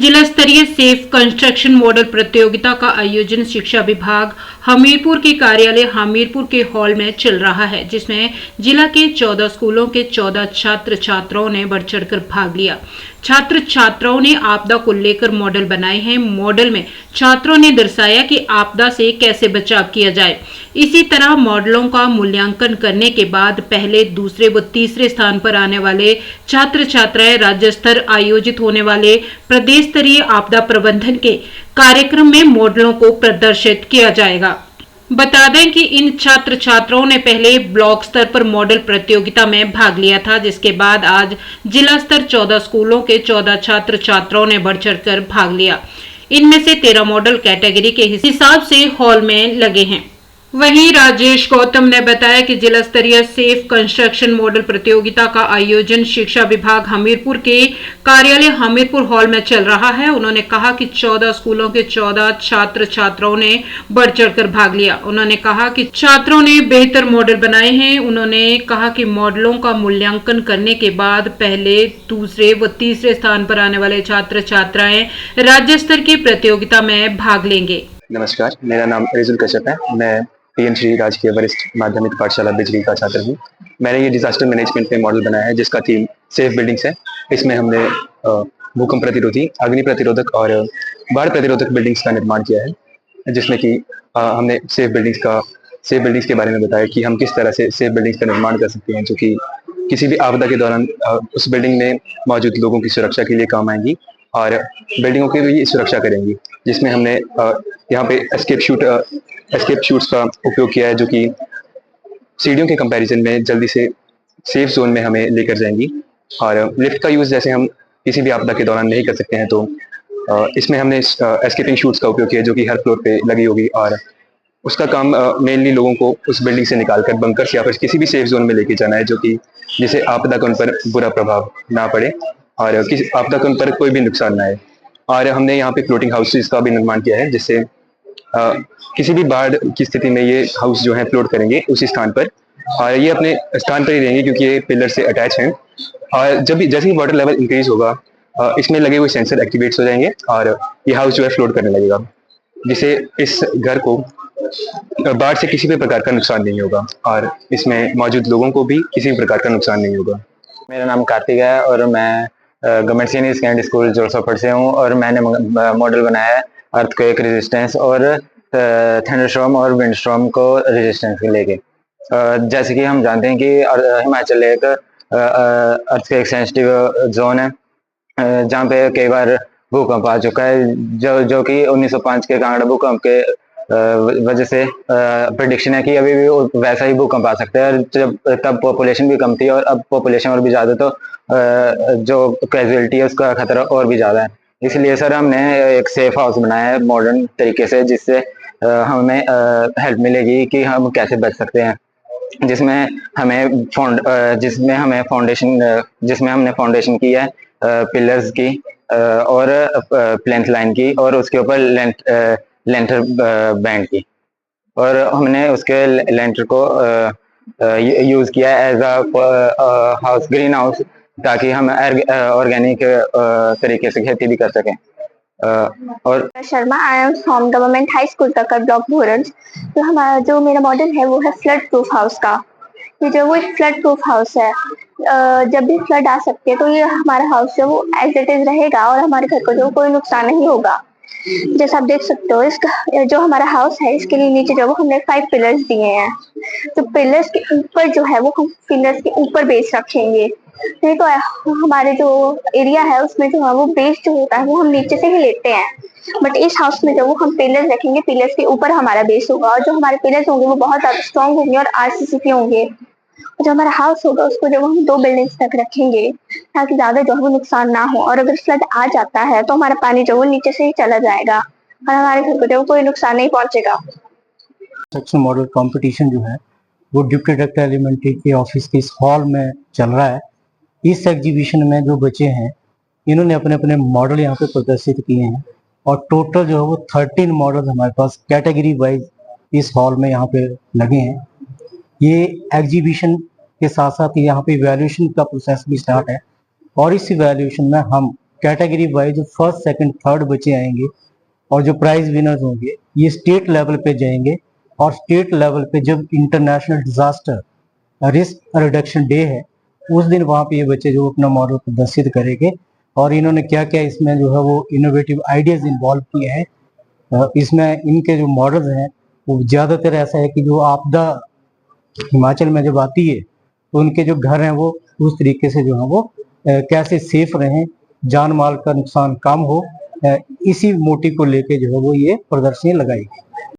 जिला स्तरीय safe construction model प्रतियोगिता का आयोजन शिक्षा विभाग हमीरपुर के कार्यालय हमीरपुर के हॉल में चल रहा है, जिसमें जिला के 14 स्कूलों के 14 छात्र छात्राओं ने बढ़ चढ़कर भाग लिया। छात्र छात्राओं ने आपदा को लेकर मॉडल बनाए हैं। मॉडल में छात्रों ने दर्शाया कि आपदा से कैसे बचाव किया जाए। इसी तरह मॉडलों का मूल्यांकन करने के बाद पहले, दूसरे व तीसरे स्थान पर आने वाले छात्र छात्राएं राज्य स्तर आयोजित होने वाले प्रदेश स्तरीय आपदा प्रबंधन के कार्यक्रम में मॉडलों को प्रदर्शित किया जाएगा। बता दें कि इन छात्र छात्राओं ने पहले ब्लॉक स्तर पर मॉडल प्रतियोगिता में भाग लिया था, जिसके बाद आज जिला स्तर 14 स्कूलों के 14 छात्र छात्राओं ने बढ़ चढ़कर भाग लिया। इनमें से 13 मॉडल कैटेगरी के हिसाब से हॉल में लगे हैं। वहीं राजेश गौतम ने बताया कि जिला स्तरीय सेफ कंस्ट्रक्शन मॉडल प्रतियोगिता का आयोजन शिक्षा विभाग हमीरपुर के कार्यालय हमीरपुर हॉल में चल रहा है। उन्होंने कहा कि 14 स्कूलों के 14 छात्र छात्राओं ने बढ़ चढ़कर भाग लिया। उन्होंने कहा कि छात्रों ने बेहतर मॉडल बनाए हैं। उन्होंने कहा कि मॉडलों का मूल्यांकन करने के बाद पहले, दूसरे व तीसरे स्थान पर आने वाले छात्र छात्राएं राज्य स्तर की प्रतियोगिता में भाग लेंगे। नमस्कार, मेरा नाम रिजुल कश्यप है। मैं पीएम श्री राजकीय वरिष्ठ माध्यमिक पाठशाला बिजली का छात्र हूँ। मैंने ये डिजास्टर मैनेजमेंट में मॉडल बनाया है, जिसका थीम सेफ बिल्डिंग्स है। इसमें हमने भूकंप प्रतिरोधी, अग्नि प्रतिरोधक और बाढ़ प्रतिरोधक बिल्डिंग्स का निर्माण किया है, जिसमें कि हमने सेफ बिल्डिंग्स के बारे में बताया कि हम किस तरह से सेफ बिल्डिंग्स का निर्माण कर सकते हैं, जो कि किसी भी आपदा के दौरान उस बिल्डिंग में मौजूद लोगों की सुरक्षा के लिए काम आएंगी और बिल्डिंगों की भी सुरक्षा करेंगी। जिसमें हमने यहाँ पे एस्केप शूट्स का उपयोग किया है, जो कि सीढ़ियों के कंपैरिजन में जल्दी से सेफ जोन में हमें लेकर जाएंगी। और लिफ्ट का यूज़ जैसे हम किसी भी आपदा के दौरान नहीं कर सकते हैं, तो इसमें हमने एस्केपिंग शूट्स का उपयोग किया, जो कि हर फ्लोर पे लगी होगी और उसका काम मेनली लोगों को उस बिल्डिंग से निकालकर बंकर्स या फिर किसी भी सेफ जोन में लेके जाना है, जो कि जिसे आपदा का उन पर बुरा प्रभाव ना पड़े और किसी आपदा का उन पर कोई भी नुकसान ना आए। और हमने यहाँ पे फ्लोटिंग हाउसेज का भी निर्माण किया है, जिससे किसी भी बाढ़ की स्थिति में ये हाउस जो है फ्लोट करेंगे उसी स्थान पर, और ये अपने स्थान पर ही रहेंगे क्योंकि ये पिलर से अटैच हैं। और जैसे ही वाटर लेवल इंक्रीज होगा, इसमें लगे हुए सेंसर एक्टिवेट्स हो जाएंगे और ये हाउस जो है फ्लोट करने लगेगा, जिससे इस घर को बाढ़ से किसी भी प्रकार का नुकसान नहीं होगा और इसमें मौजूद लोगों को भी किसी भी प्रकार का नुकसान नहीं होगा। मेरा नाम कार्तिक है और मैं गवर्नमेंट सीनियर सेकेंडरी स्कूल जोरसोफर से हूँ और मैंने मॉडल बनाया है अर्थक्वेक रेजिस्टेंस और थंडरस्टॉर्म और विंडस्टॉर्म को रेजिस्टेंस के लेके। जैसे कि हम जानते हैं कि हिमाचल एक अर्थक्वेक सेंसिटिव जोन है, जहाँ पे कई बार भूकंप आ चुका है, जो कि 1905 के कांगड़ा भूकंप के वजह से प्रेडिक्शन है कि अभी भी वैसा ही भूकंप आ सकता है। और तब पॉपुलेशन भी कम थी और अब पॉपुलेशन और भी ज़्यादा, तो जो कैजुअलिटी है उसका खतरा और भी ज़्यादा है। इसलिए सर हमने एक सेफ हाउस बनाया है मॉडर्न तरीके से, जिससे हमें हेल्प मिलेगी कि हम कैसे बच सकते हैं, जिसमें हमने फाउंडेशन की है पिलर्स की और प्लेंथ लाइन की और उसके ऊपर लेंटर बैंड की, और हमने उसके लेंटर को यूज किया as a house, green house, ताकि हम ऑर्गेनिक तरीके से खेती भी कर सकें। और Sharma, I am from government high school तकर ब्लॉक भोरंज। तो हमारा जो मेरा मॉडल है वो है फ्लड प्रूफ हाउस का। ये जो वो एक फ्लड प्रूफ हाउस है, जब भी फ्लड आ सकते हैं तो ये हमारा हाउस जो वो एज इट इज रहेगा और हमारे घर को जो कोई नुकसान नहीं होगा। जैसा आप देख सकते हो, इसका जो हमारा हाउस है इसके लिए नीचे जो हमने 5 पिलर्स दिए हैं, तो पिलर्स के ऊपर जो है वो हम पिलर्स के ऊपर बेस रखेंगे। नहीं तो हमारे जो एरिया है उसमें जो है वो बेस जो होता है वो हम नीचे से ही लेते हैं, बट इस हाउस में जो वो हम पिलर्स रखेंगे, पिलर्स के ऊपर हमारा बेस होगा और जो हमारे पिलर्स होंगे वो बहुत ज्यादा स्ट्रॉन्ग होंगे और आरसीसी के होंगे। जो हमारा हाउस होगा उसको जब हम 2 बिल्डिंग्स तक रखेंगे ताकि ज्यादा जो है वो नुकसान ना हो, और अगर फ्लड आ जाता है तो हमारा पानी जो वो नीचे से ही चला जाएगा और हमारे घर को जो कोई नुकसान नहीं पहुंचेगा। कंस्ट्रक्शन मॉडल कंपटीशन जो है वो डिप्टी डायरेक्टर एलिमेंट्री के ऑफिस के इस हॉल में चल रहा है। इस एग्जीबिशन में जो बच्चे हैं इन्होंने अपने अपने मॉडल यहाँ पे प्रदर्शित किए हैं और टोटल जो है वो 13 मॉडल हमारे पास कैटेगरी वाइज इस हॉल में यहाँ पे लगे हैं। ये एग्जीबिशन के साथ साथ यहाँ पे इवैल्यूएशन का प्रोसेस भी स्टार्ट है और इस इवैल्यूएशन में हम कैटेगरी वाइज जो फर्स्ट सेकंड थर्ड बच्चे आएंगे और जो प्राइज विनर्स होंगे ये स्टेट लेवल पे जाएंगे, और स्टेट लेवल पे जब international disaster risk reduction day है उस दिन वहाँ पे ये बच्चे जो अपना मॉडल प्रदर्शित करेंगे। और इन्होंने क्या क्या इसमें जो है वो इनोवेटिव आइडियाज इन्वॉल्व किए हैं। इसमें इनके जो मॉडल्स हैं वो ज़्यादातर ऐसा है कि जो आपदा हिमाचल में जब आती है तो उनके जो घर हैं वो उस तरीके से जो है वो कैसे सेफ रहें, जान माल का नुकसान कम हो, इसी मोटिव को लेके जो है वो ये प्रदर्शनी लगाई गई।